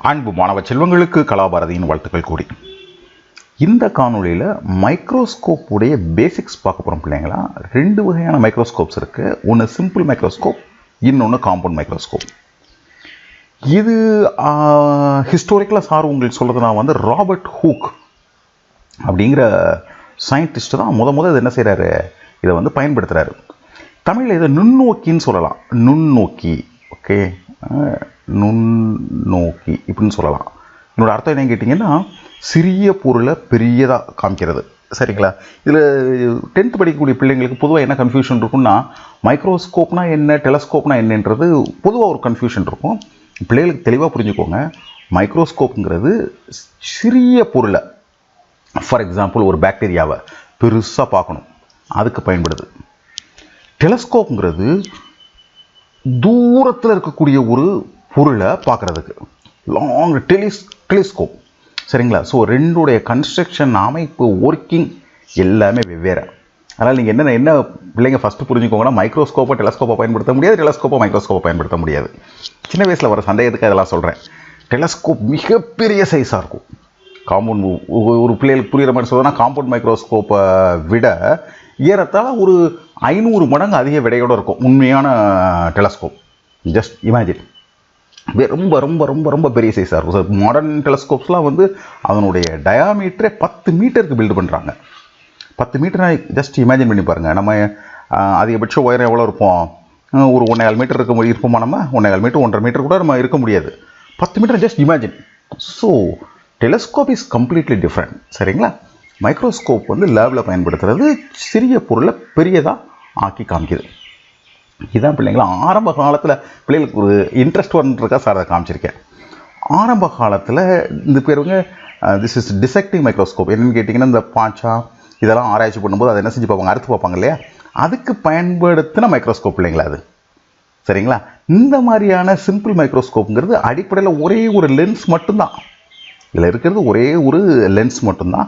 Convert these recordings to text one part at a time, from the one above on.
அன்பு மாணவ செல்வங்களுக்கு கலாபாரதியின் வாழ்த்துக்கள் கூடி இந்த காணொலியில் மைக்ரோஸ்கோப் உடைய பேசிக்ஸ் பார்க்க போகிறோம் பிள்ளைங்களா. ரெண்டு வகையான மைக்ரோஸ்கோப்ஸ் இருக்குது. ஒன்று சிம்பிள் மைக்ரோஸ்கோப், இன்னொன்று காம்பவுண்ட் மைக்ரோஸ்கோப். இது ஹிஸ்டாரிக்கலாக சார் உங்களுக்கு சொல்கிறதுனா ராபர்ட் ஹூக் அப்படிங்கிற சயின்டிஸ்ட் தான் இது என்ன செய்கிறாரு, இதை பயன்படுத்துகிறாரு. தமிழில் இதை நுண்ணோக்கின்னு சொல்லலாம். நுண்ணோக்கி, ஓகே, நுண்ணோக்கி இப்படின்னு சொல்லலாம். என்னோட அர்த்தம் என்னன்னு கேட்டிங்கன்னா, சிறிய பொருளை பெரியதாக காமிக்கிறது. சரிங்களா? இதில் 10th படிக்கக்கூடிய பிள்ளைங்களுக்கு பொதுவாக என்ன கன்ஃபியூஷன் இருக்குன்னா, மைக்ரோஸ்கோப்னா என்ன, டெலஸ்கோப்னா என்னன்றது பொதுவாக ஒரு கன்ஃபியூஷன் இருக்கும். பிள்ளைகளுக்கு தெளிவாக புரிஞ்சுக்கோங்க. மைக்ரோஸ்கோப்புங்கிறது சிறிய பொருளை, ஃபார் எக்ஸாம்பிள் ஒரு பாக்டீரியாவை பெருசாக பார்க்கணும், அதுக்கு பயன்படுது. டெலஸ்கோப்புங்கிறது தூரத்தில் இருக்கக்கூடிய ஒரு பொருளை பார்க்குறதுக்கு, லாங் டெலிஸ்கோப். சரிங்களா? ஸோ ரெண்டுடைய கன்ஸ்ட்ரக்ஷன், அமைப்பு, ஒர்க்கிங் எல்லாமே வெவ்வேறு. அதனால் நீங்கள் என்ன பிள்ளைங்க ஃபஸ்ட்டு புரிஞ்சுக்கோங்கன்னா, மைக்ரோஸ்கோப்பை டெலஸ்கோப்பை பயன்படுத்த முடியாது, டெலஸ்கோப்பை மைக்ரோஸ்கோப்பை பயன்படுத்த முடியாது. சின்ன வயசில் வர சந்தேகத்துக்கு அதெல்லாம் சொல்கிறேன். டெலஸ்கோப் மிகப்பெரிய சைஸாக இருக்கும். காம்பவுண்ட் ஒரு பிள்ளைகளுக்கு புரிகிற மாதிரி சொல்கிறேன்னா, காம்பவுண்ட் மைக்ரோஸ்கோப்பை விட ஏறத்தாழ ஒரு 500 மடங்கு அதிக விடையோடு இருக்கும் உண்மையான டெலஸ்கோப். Just imagine. ரொம்ப ரொம்ப ரொம்ப ரொம்ப பெரிய சைஸாக இருக்கும். சார் மாடர்ன் டெலஸ்கோப்ஸ்லாம் அதனுடைய டயாமீட்டரே 10 மீட்டருக்கு பில்டு பண்ணுறாங்க. 10 மீட்டர்னா ஜஸ்ட் இமேஜின் பண்ணி பாருங்கள். நம்ம அதிகபட்ச உயரம் எவ்வளோ இருப்போம்? ஒரு 1.25 மீட்டர் இருப்போமா? நம்ம 1.25 மீட்டர் 1.5 மீட்டர் கூட நம்ம இருக்க முடியாது. 10 meter just imagine. So telescope is completely different. சரிங்களா? மைக்ரோஸ்கோப் லேபில் பயன்படுத்துறது சிறிய பொருளை பெரியதாக ஆக்கி காமிக்குது. இதுதான் பிள்ளைங்களா ஆரம்ப காலத்தில் பிள்ளைகளுக்கு ஒரு இன்ட்ரெஸ்ட் வந்துருக்கா சார் அதை காமிச்சிருக்கேன். ஆரம்ப காலத்தில் இந்த பேருங்க திஸ் இஸ் டிசெக்டிங் மைக்ரோஸ்கோப். என்னென்னு கேட்டிங்கன்னா, இந்த பாச்சா இதெல்லாம் ஆராய்ச்சி பண்ணும்போது அதை என்ன செஞ்சு பார்ப்பாங்க, அறுத்து பார்ப்பாங்க இல்லையா, அதுக்கு பயன்படுத்தின மைக்ரோஸ்கோப் பிள்ளைங்களா அது. சரிங்களா? இந்த மாதிரியான சிம்பிள் மைக்ரோஸ்கோப்புங்கிறது அடிப்படையில் ஒரே ஒரு லென்ஸ் மட்டும்தான். இதில் இருக்கிறது ஒரே ஒரு லென்ஸ் மட்டும்தான்.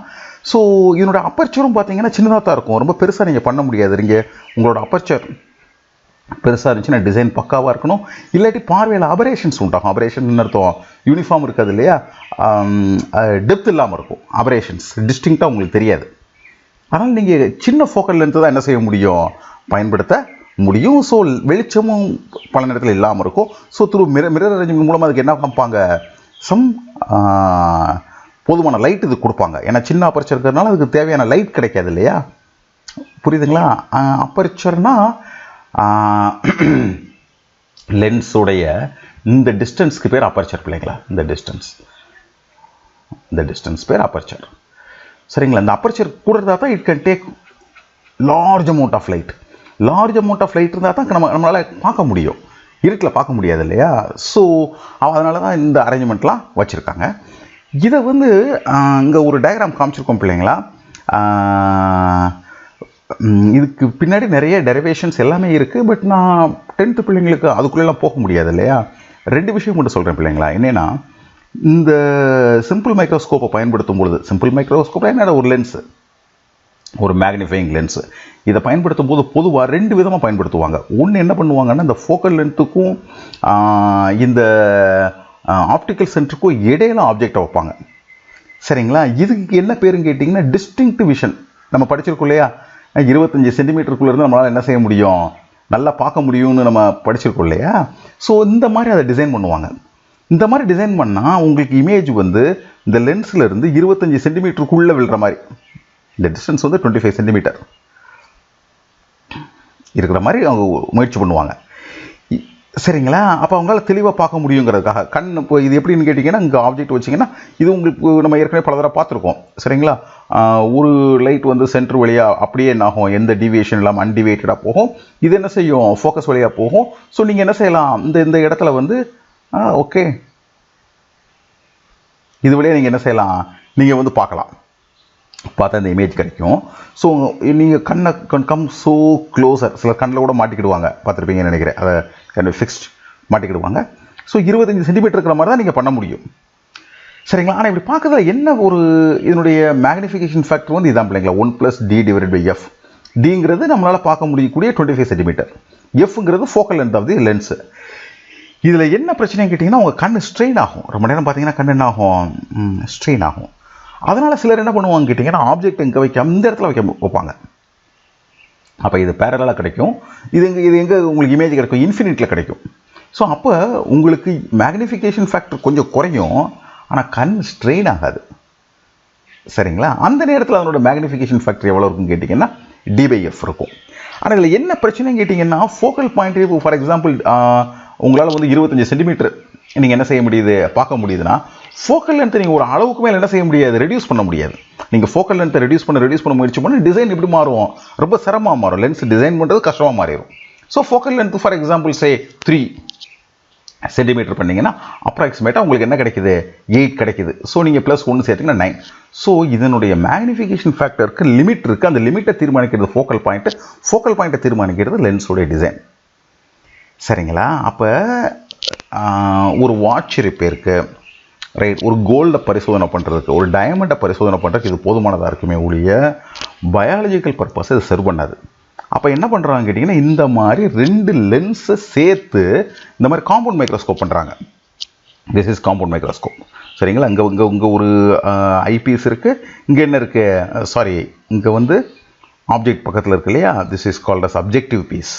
ஸோ இதனோட அப்பர்ச்சரும் பார்த்தீங்கன்னா சின்னதாக தான் இருக்கும். ரொம்ப பெருசாக நீங்கள் பண்ண முடியாது. நீங்கள் உங்களோட அப்பர்ச்சர் பெருசாக இருந்துச்சுன்னா டிசைன் பக்காவாக இருக்கணும். இல்லாட்டி பார்வையில் அபரேஷன்ஸ் உண்டாகும். அபரேஷன் அர்த்தம் யூனிஃபார்ம் இருக்காது இல்லையா, டெப்த் இல்லாமல் இருக்கும். அபரேஷன்ஸ் டிஸ்டிங்க்டாக உங்களுக்கு தெரியாது. அதனால் நீங்கள் சின்ன ஃபோக்கல் லென்த்து தான் என்ன செய்ய முடியும், பயன்படுத்த முடியும். ஸோ வெளிச்சமும் பல நேரத்தில் இல்லாமல் இருக்கும். ஸோ த்ரூ மிரர் அரேஞ்ச்மெண்ட் மூலமாக அதுக்கு என்ன காமிப்பாங்க, சம் போதுமான லைட் இது கொடுப்பாங்க. ஏன்னா சின்ன அப்பர்ச்சர் இருக்கிறதுனால அதுக்கு தேவையான லைட் கிடைக்காது இல்லையா. புரியுதுங்களா? அப்பர்ச்சர்னா லென்ஸுடைய இந்த டிஸ்டன்ஸ்க்கு பேர் அப்பர்ச்சர் பிள்ளைங்களா. இந்த டிஸ்டன்ஸ் பேர் அப்பர்ச்சர். சரிங்களா? இந்த அப்பர்ச்சர் கூட இருந்தால் தான் it can take large amount of light. Large amount of light இருந்தால் தான் நம்மளால் பார்க்க முடியும். இருட்டில் பார்க்க முடியாது இல்லையா. ஸோ அதனால தான் இந்த அரேஞ்ச்மெண்ட்லாம் வச்சுருக்காங்க. இதை இங்கே ஒரு டயக்ராம் காமிச்சிருக்கோம் பிள்ளைங்களா. இதுக்கு பின்னாடி நிறைய டெரிவேஷன்ஸ் எல்லாமே இருக்குது. பட் நான் 10th பிள்ளைங்களுக்கு அதுக்குள்ளெல்லாம் போக முடியாது இல்லையா. 2 விஷயம் மட்டும் சொல்கிறேன் பிள்ளைங்களா. என்னென்னா, இந்த சிம்பிள் மைக்ரோஸ்கோப்பை பயன்படுத்தும் பொழுது, சிம்பிள் மைக்ரோஸ்கோப்பில் என்னோட ஒரு லென்ஸு, ஒரு மேக்னிஃபையிங் லென்ஸு, இதை பயன்படுத்தும் போது பொதுவாக 2 விதமாக பயன்படுத்துவாங்க. ஒன்று என்ன பண்ணுவாங்கன்னா, இந்த ஃபோக்கல் லென்த்துக்கும் இந்த ஆப்டிக்கல் சென்டருக்கும் இடையில ஆப்ஜெக்டை வைப்பாங்க. சரிங்களா? இதுக்கு என்ன பேருன்னு கேட்டிங்கன்னா, டிஸ்டிங்க்ட் விஷன். நம்ம படிச்சிருக்கோம் இல்லையா, 25 சென்டிமீட்டருக்குள்ளேருந்து நம்மளால் என்ன செய்ய முடியும், நல்லா பார்க்க முடியும்னு நம்ம படிச்சிருக்கோம் இல்லையா. ஸோ இந்த மாதிரி அதை டிசைன் பண்ணுவாங்க. இந்த மாதிரி டிசைன் பண்ணால் உங்களுக்கு இமேஜ் இந்த லென்ஸில் இருந்து 25 சென்டிமீட்டருக்குள்ளே விழுற மாதிரி, இந்த டிஸ்டன்ஸ் 25 சென்டிமீட்டர் இருக்கிற மாதிரி அவங்க முயற்சி பண்ணுவாங்க. சரிங்களா? அப்போ அவங்களால தெளிவாக பார்க்க முடியுங்கிறதுக்காக கண். இப்போ இது எப்படின்னு கேட்டிங்கன்னா, இங்கே ஆப்ஜெக்ட் வச்சிங்கன்னா, இது உங்களுக்கு நம்ம ஏற்கனவே பல தடவை பார்த்துருக்கோம். சரிங்களா? ஒரு லைட் சென்டர் வழியாக அப்படியே என்ன ஆகும், எந்த டிவியேஷன் இல்லாமல் அன்டிவேட்டடாக போகும். இது என்ன செய்யும், ஃபோக்கஸ் வழியாக போகும். ஸோ நீங்கள் என்ன செய்யலாம், இந்த இடத்துல ஓகே, இது வழியாக நீங்கள் என்ன செய்யலாம், நீங்கள் பார்க்கலாம். பார்த்தா இந்த இமேஜ் கிடைக்கும். ஸோ நீங்கள் கண்ணை கம் ஸோ க்ளோசர். சில கண்ணில் கூட மாட்டிக்கிடுவாங்க, பார்த்துருப்பீங்கன்னு நினைக்கிறேன். அதை ஃபிக்ஸ்ட் மாட்டிக்கிடுவாங்க. ஸோ 25 சென்டிமீட்டர் இருக்கிற மாதிரி தான் நீங்கள் பண்ண முடியும். சரிங்களா? ஆனால் இப்படி பார்க்குறதுல என்ன ஒரு இதனுடைய மேக்னிஃபிகேஷன் ஃபேக்டர் இதான் பிள்ளைங்களா, 1+D/F. டிங்கிறது நம்மளால் பார்க்க முடியக்கூடிய 25 சென்டிமீட்டர். எஃப்ங்கிறது focal length of the lens. இதில் என்ன பிரச்சனைன்னு கேட்டிங்கன்னா உங்கள் கண் ஸ்ட்ரெயின் ஆகும். ரொம்ப நேரம் பார்த்தீங்கன்னா கண் என்ன ஆகும், ஸ்ட்ரெயின் ஆகும். அதனால் சிலர் என்ன பண்ணுவாங்க கேட்டிங்கன்னா ஆப்ஜெக்ட் எங்கே வைக்காம இந்த இடத்துல வைப்பாங்க. அப்போ இது பேரலாக கிடைக்கும். இது எங்கே உங்களுக்கு இமேஜ் கிடைக்கும், இன்ஃபினிட்டில் கிடைக்கும். ஸோ அப்போ உங்களுக்கு மேக்னிஃபிகேஷன் ஃபேக்டர் கொஞ்சம் குறையும், ஆனால் கண் ஸ்ட்ரெயின் ஆகாது. சரிங்களா? அந்த நேரத்தில் அதனோட மேக்னிஃபிகேஷன் ஃபேக்டர் எவ்வளோ இருக்குன்னு கேட்டிங்கன்னா D/F இருக்கும். ஆனால் இதில் என்ன பிரச்சனைன்னு கேட்டிங்கன்னா ஃபோக்கல் பாயிண்ட், இப்போ ஃபார் எக்ஸாம்பிள் உங்களால் வந்து 25 சென்டிமீட்டர் நீங்கள் என்ன செய்ய முடியுது, பார்க்க முடியுதுன்னா ஃபோக்கல் லென்த்தை நீங்கள் ஒரு அளவுக்கு மேலே என்ன செய்ய முடியாது, ரெடியூஸ் பண்ண முடியாது. நீங்கள் ஃபோக்கல் லென்த்தை ரெடியூஸ் பண்ண முயற்சி பண்ணால் டிசைன் எப்படி மாறும், ரொம்ப சிரமமாக மாறும். லென்ஸ் டிசைன் பண்ணுறது கஷ்டமாக மாறிடும். So focal length for example say 3 centimetre பண்ணிங்கன்னா அப்ராக்சிமேட்டாக உங்களுக்கு என்ன கிடைக்குது, 8 கிடைக்குது. ஸோ நீங்கள் +1 சேர்த்திங்கன்னா 9. ஸோ இதனுடைய மேக்னிஃபிகேஷன் ஃபேக்டருக்கு லிமிட் இருக்குது. அந்த லிமிட்டை தீர்மானிக்கிறது ஃபோக்கல் பாயிண்ட்டை தீர்மானிக்கிறது லென்ஸோடைய டிசைன். சரிங்களா? அப்போ ஒரு வாட்ச் ரிப்பேருக்கு, ரைட், ஒரு கோல்டை பரிசோதனை பண்ணுறதுக்கு, ஒரு டயமண்டை பரிசோதனை பண்ணுறதுக்கு இது போதுமானதாக இருக்குமே ஒழிய பயாலஜிக்கல் பர்பஸ் இது சர்வ் பண்ணாது. அப்போ என்ன பண்ணுறாங்க கேட்டிங்கன்னா இந்த மாதிரி 2 லென்ஸை சேர்த்து இந்த மாதிரி காம்பவுண்ட் மைக்ரோஸ்கோப் பண்ணுறாங்க. This is compound microscope. சரிங்களா? இங்கே ஒரு ஐபீஸ் இருக்குது. இங்கே என்ன இருக்குது, சாரி, இங்கே வந்து ஆப்ஜெக்ட் பக்கத்தில் இருக்கு இல்லையா, this is called as objective piece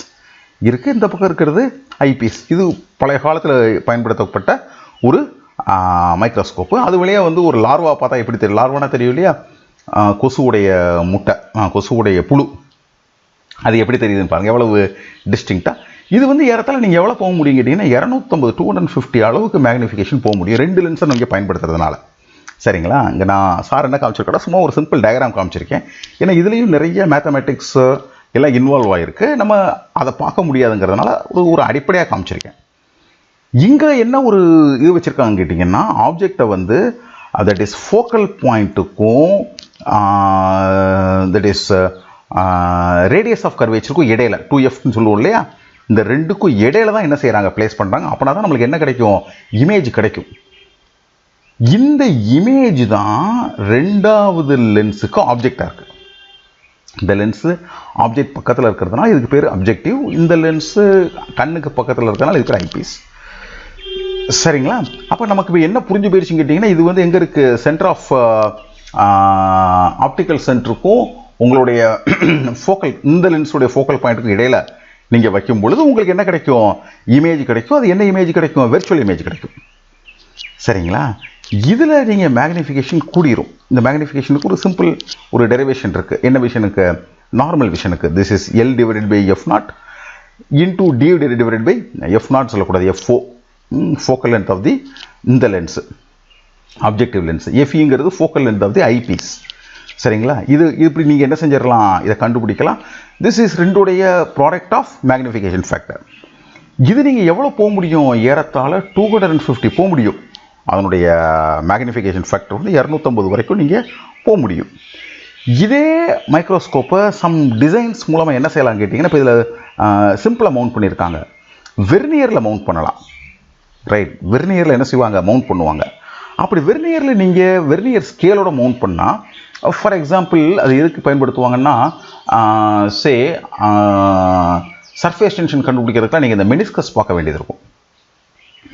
இருக்குது. இந்த பக்கம் இருக்கிறது ஐபீஸ். இது பழைய காலத்தில் பயன்படுத்தப்பட்ட ஒரு மைக்ரோஸ்கோப்பு. அது வழியாக வந்து ஒரு லார்வா பார்த்தா எப்படி தெரியும், லார்வானா தெரியும் இல்லையா, கொசுவுடைய முட்டை, கொசுவுடைய புழு, அது எப்படி தெரியுதுன்னு பாருங்கள் எவ்வளவு டிஸ்டிங்க்டாக. இது வந்து ஏறத்தாழ நீங்கள் எவ்வளோ போக முடியும் கேட்டிங்கன்னா 250 அளவுக்கு மேக்னிஃபிகேஷன் போக முடியும் 2 லென்ஸை நீங்கள் பயன்படுத்துறதுனால. சரிங்களா? இங்கே நான் சார் என்ன காமிச்சிருக்கேன், சும்மா ஒரு சிம்பிள் டயக்ராம் காமிச்சிருக்கேன். ஏன்னா இதுலேயும் நிறைய மேத்தமெட்டிக்ஸ் எல்லாம் இன்வால்வ் ஆகிருக்கு. நம்ம அதை பார்க்க முடியாதுங்கிறதுனால ஒரு அடிப்படையாக காமிச்சிருக்கேன். இங்கே என்ன ஒரு இது வச்சுருக்காங்க கேட்டிங்கன்னா ஆப்ஜெக்டை வந்து தட் இஸ் ஃபோக்கல் பாயிண்ட்டுக்கும் தட் இஸ் ரேடியஸ் ஆஃப் கர்வேச்சருக்கும் இடையில 2Fன்னு சொல்லுவோம் இல்லையா, இந்த ரெண்டுக்கும் இடையில தான் என்ன செய்கிறாங்க, பிளேஸ் பண்ணுறாங்க. அப்படின்னா தான் நம்மளுக்கு என்ன கிடைக்கும், இமேஜ் கிடைக்கும். இந்த இமேஜ் தான் 2வது லென்ஸுக்கு ஆப்ஜெக்டாக இருக்குது. இந்த லென்ஸு ஆப்ஜெக்ட் பக்கத்தில் இருக்கிறதுனால இதுக்கு பேர் அப்ஜெக்டிவ். இந்த லென்ஸு கண்ணுக்கு பக்கத்தில் இருக்கிறதுனால இதுக்கு பேர் ஐபீஸ். சரிங்களா? அப்போ நமக்கு என்ன புரிஞ்சு போயிடுச்சுன்னு கேட்டிங்கன்னா இது வந்து எங்கே இருக்குது, சென்டர் ஆஃப் ஆப்டிக்கல் சென்டருக்கும் உங்களுடைய ஃபோக்கல், இந்த லென்ஸுடைய ஃபோக்கல் பாயிண்ட்டுக்கும் இடையில நீங்கள் வைக்கும் பொழுது உங்களுக்கு என்ன கிடைக்கும், இமேஜ் கிடைக்கும். அது என்ன இமேஜ் கிடைக்கும், வெர்ச்சுவல் இமேஜ் கிடைக்கும். சரிங்களா? இதில் நீங்கள் மேக்னிஃபிகேஷன் கூடிரும். இந்த மேக்னிஃபிகேஷனுக்கு ஒரு சிம்பிள் ஒரு டெரிவேஷன் இருக்குது. என்ன விஷனுக்கு, நார்மல் விஷனுக்கு this is L/F0 into D/F0 சொல்லக்கூடாது, F0 focal length of the இந்த லென்ஸு ஆப்ஜெக்டிவ் லென்ஸ், FEங்கிறது focal length of the eyepiece. சரிங்களா? இது இப்படி நீங்கள் என்ன செஞ்சிடலாம், இதை கண்டுபிடிக்கலாம். திஸ் இஸ் 2உடைய ப்ராடக்ட் ஆஃப் மேக்னிஃபிகேஷன் ஃபேக்டர். இது நீங்கள் எவ்வளோ போக முடியும், ஏறத்தாழ 250 போக முடியும். அதனுடைய மேக்னிஃபிகேஷன் ஃபேக்டர் வந்து 250 வரைக்கும் நீங்கள் போக முடியும். இதே மைக்ரோஸ்கோப்பை சம் டிசைன்ஸ் மூலமாக என்ன செய்யலாம் கேட்டிங்கன்னா இப்போ இதில் சிம்பிளாக மவுண்ட் பண்ணியிருக்காங்க. வெர்னியரில் மவுண்ட் பண்ணலாம். ரைட், வெர்னியரில் என்ன செய்வாங்க, மவுண்ட் பண்ணுவாங்க. அப்படி வெர்னியரில் நீங்கள் வெர்னியர் ஸ்கேலோட மவுண்ட் பண்ணால் ஃபார் எக்ஸாம்பிள் அது எதுக்கு பயன்படுத்துவாங்கன்னா சே சர்ஃபேஸ் டென்ஷன் கண்டுபிடிக்கிறதுக்குலாம் நீங்கள் இந்த மெனிஸ்கஸ் பார்க்க வேண்டியது இருக்கும்.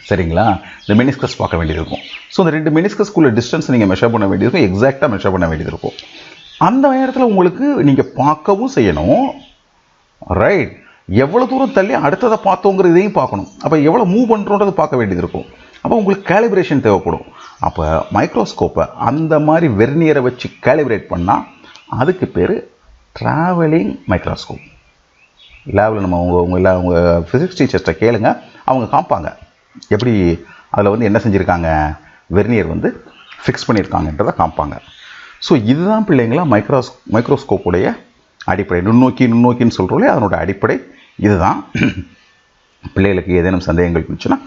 சரிங்களா? இந்த மெனிஸ்கஸ் பார்க்க வேண்டியது இருக்கும். ஸோ இந்த 2 மெனிஸ்கஸ்க்குள்ள டிஸ்டன்ஸ் நீங்கள் மெஷர் பண்ண வேண்டியது இருக்கும், எக்ஸாக்டாக மெஷர் பண்ண வேண்டியது இருக்கும். அந்த நேரத்தில் உங்களுக்கு நீங்கள் பார்க்கவும் செய்யணும். ரைட், எவ்வளோ தூரம் தள்ளி அடுத்ததை பார்த்தோங்கிறதையும் பார்க்கணும். அப்போ எவ்வளோ மூவ் பண்ணுறோன்றதை பார்க்க வேண்டியது இருக்கும். அப்போ உங்களுக்கு கேலிப்ரேஷன் தேவைப்படும். அப்போ மைக்ரோஸ்கோப்பை அந்த மாதிரி வெர்னியரை வச்சு கேலிப்ரேட் பண்ணால் அதுக்கு பேர் ட்ராவலிங் மைக்ரோஸ்கோப். லேபில் நம்ம உங்கள் ஃபிசிக்ஸ் டீச்சர்ஸ்ட்டை கேளுங்க, அவங்க காமிப்பாங்க எப்படி அதில் வந்து என்ன செஞ்சுருக்காங்க, வெர்னியர் வந்து ஃபிக்ஸ் பண்ணியிருக்காங்கன்றதை காமிப்பாங்க. ஸோ இதுதான் பிள்ளைங்களா மைக்ரோஸ்கோப்புடைய அடிப்படை. நுண்ணோக்கின்னு சொல்கிறோம், அதனோட அடிப்படை இதுதான். பிள்ளைகளுக்கு ஏதேனும் சந்தேகங்கள் இருந்துச்சுன்னா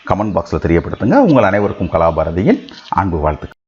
கமெண்ட் பாக்ஸில் தெரியப்படுத்துங்க. உங்கள் அனைவருக்கும் கலாபாரதியின் அன்பு வாழ்த்துக்கள்.